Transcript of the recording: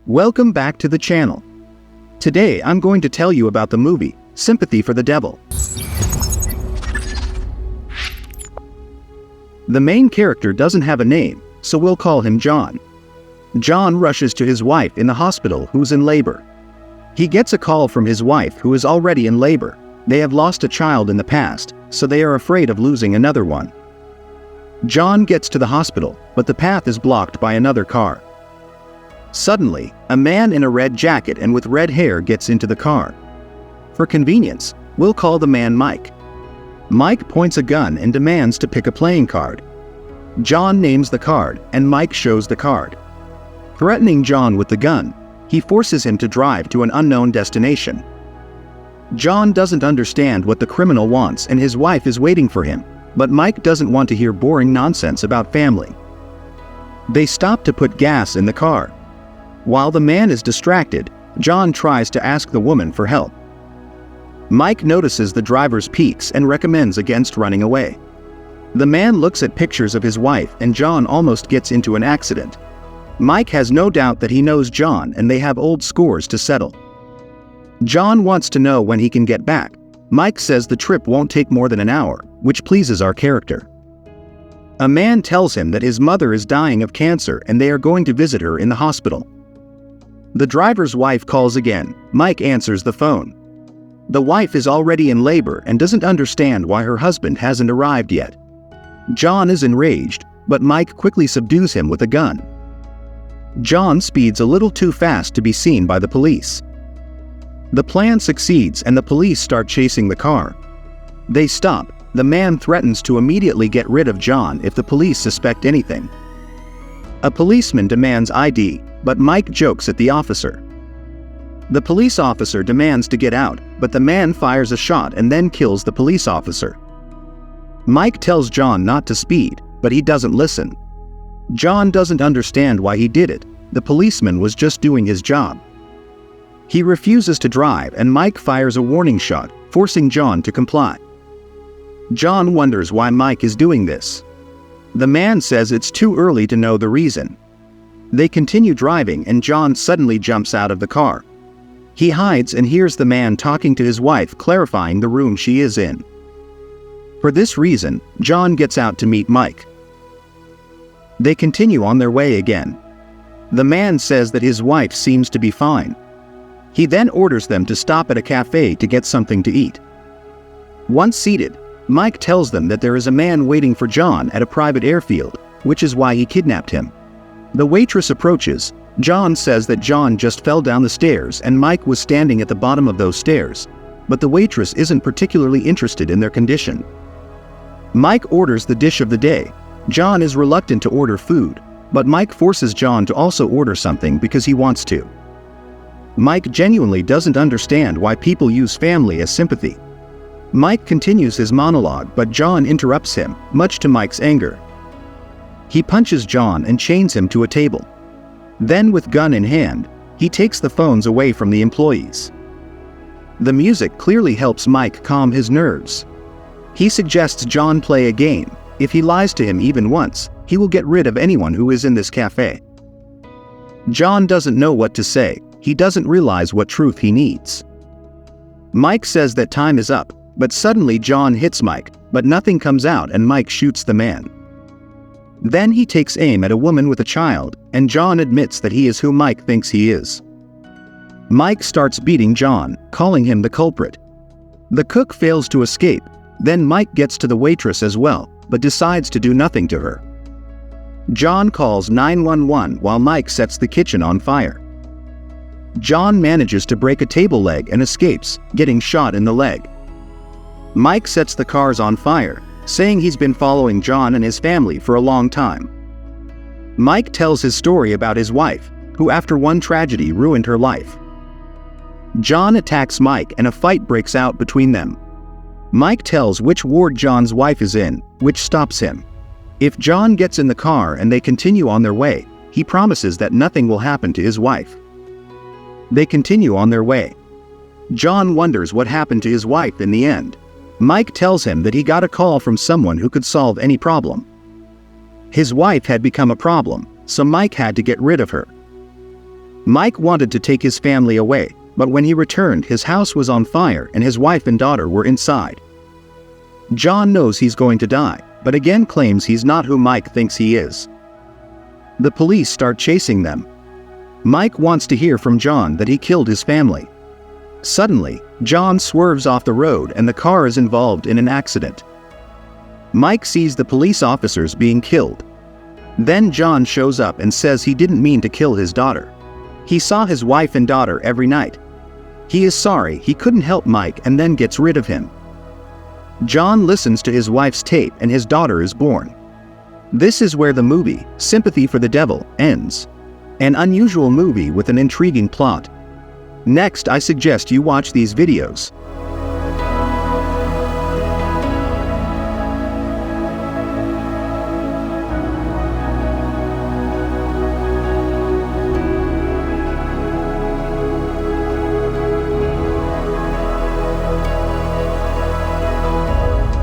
Welcome back to the channel. Today I'm going to tell you about the movie, Sympathy for the Devil. The main character doesn't have a name, so we'll call him John. John rushes to his wife in the hospital who's in labor. He gets a call from his wife who is already in labor. They have lost a child in the past, so they are afraid of losing another one. John gets to the hospital, but the path is blocked by another car. Suddenly, a man in a red jacket and with red hair gets into the car. For convenience, we'll call the man Mike. Mike points a gun and demands to pick a playing card. John names the card, and Mike shows the card. Threatening John with the gun, he forces him to drive to an unknown destination. John doesn't understand what the criminal wants and his wife is waiting for him, but Mike doesn't want to hear boring nonsense about family. They stop to put gas in the car. While the man is distracted, John tries to ask the woman for help. Mike notices the driver's peaks and recommends against running away. The man looks at pictures of his wife and John almost gets into an accident. Mike has no doubt that he knows John and they have old scores to settle. John wants to know when he can get back. Mike says the trip won't take more than an hour, which pleases our character. A man tells him that his mother is dying of cancer and they are going to visit her in the hospital. The driver's wife calls again. Mike answers the phone. The wife is already in labor and doesn't understand why her husband hasn't arrived yet. John is enraged, but Mike quickly subdues him with a gun. John speeds a little too fast to be seen by the police. The plan succeeds and the police start chasing the car. They stop. The man threatens to immediately get rid of John if the police suspect anything. A policeman demands ID, but Mike jokes at the officer. The police officer demands to get out, but the man fires a shot and then kills the police officer. Mike tells John not to speed, but he doesn't listen. John doesn't understand why he did it. The policeman was just doing his job. He refuses to drive and Mike fires a warning shot, forcing John to comply. John wonders why Mike is doing this. The man says it's too early to know the reason. They continue driving and John suddenly jumps out of the car. He hides and hears the man talking to his wife, clarifying the room she is in. For this reason, John gets out to meet Mike. They continue on their way again. The man says that his wife seems to be fine. He then orders them to stop at a cafe to get something to eat. Once seated, Mike tells them that there is a man waiting for John at a private airfield, which is why he kidnapped him. The waitress approaches. John says that John just fell down the stairs and Mike was standing at the bottom of those stairs, but the waitress isn't particularly interested in their condition. Mike orders the dish of the day. John is reluctant to order food, but Mike forces John to also order something because he wants to. Mike genuinely doesn't understand why people use family as sympathy. Mike continues his monologue, but John interrupts him, much to Mike's anger. He punches John and chains him to a table. Then, with gun in hand, he takes the phones away from the employees. The music clearly helps Mike calm his nerves. He suggests John play a game. If he lies to him even once, he will get rid of anyone who is in this cafe. John doesn't know what to say. He doesn't realize what truth he needs. Mike says that time is up, but suddenly John hits Mike, but nothing comes out and Mike shoots the man. Then he takes aim at a woman with a child, and John admits that he is who Mike thinks he is. Mike starts beating John, calling him the culprit. The cook fails to escape. Then Mike gets to the waitress as well, but decides to do nothing to her. John calls 911 while Mike sets the kitchen on fire. John manages to break a table leg and escapes, getting shot in the leg. Mike sets the cars on fire, saying he's been following John and his family for a long time. Mike tells his story about his wife, who after one tragedy ruined her life. John attacks Mike and a fight breaks out between them. Mike tells which ward John's wife is in, which stops him. If John gets in the car and they continue on their way, he promises that nothing will happen to his wife. They continue on their way. John wonders what happened to his wife in the end. Mike tells him that he got a call from someone who could solve any problem. His wife had become a problem, so Mike had to get rid of her. Mike wanted to take his family away, but when he returned, his house was on fire and his wife and daughter were inside. John knows he's going to die, but again claims he's not who Mike thinks he is. The police start chasing them. Mike wants to hear from John that he killed his family. Suddenly, John swerves off the road and the car is involved in an accident. Mike sees the police officers being killed. Then John shows up and says he didn't mean to kill his daughter. He saw his wife and daughter every night. He is sorry he couldn't help Mike and then gets rid of him. John listens to his wife's tape and his daughter is born. This is where the movie, Sympathy for the Devil, ends. An unusual movie with an intriguing plot. Next, I suggest you watch these videos.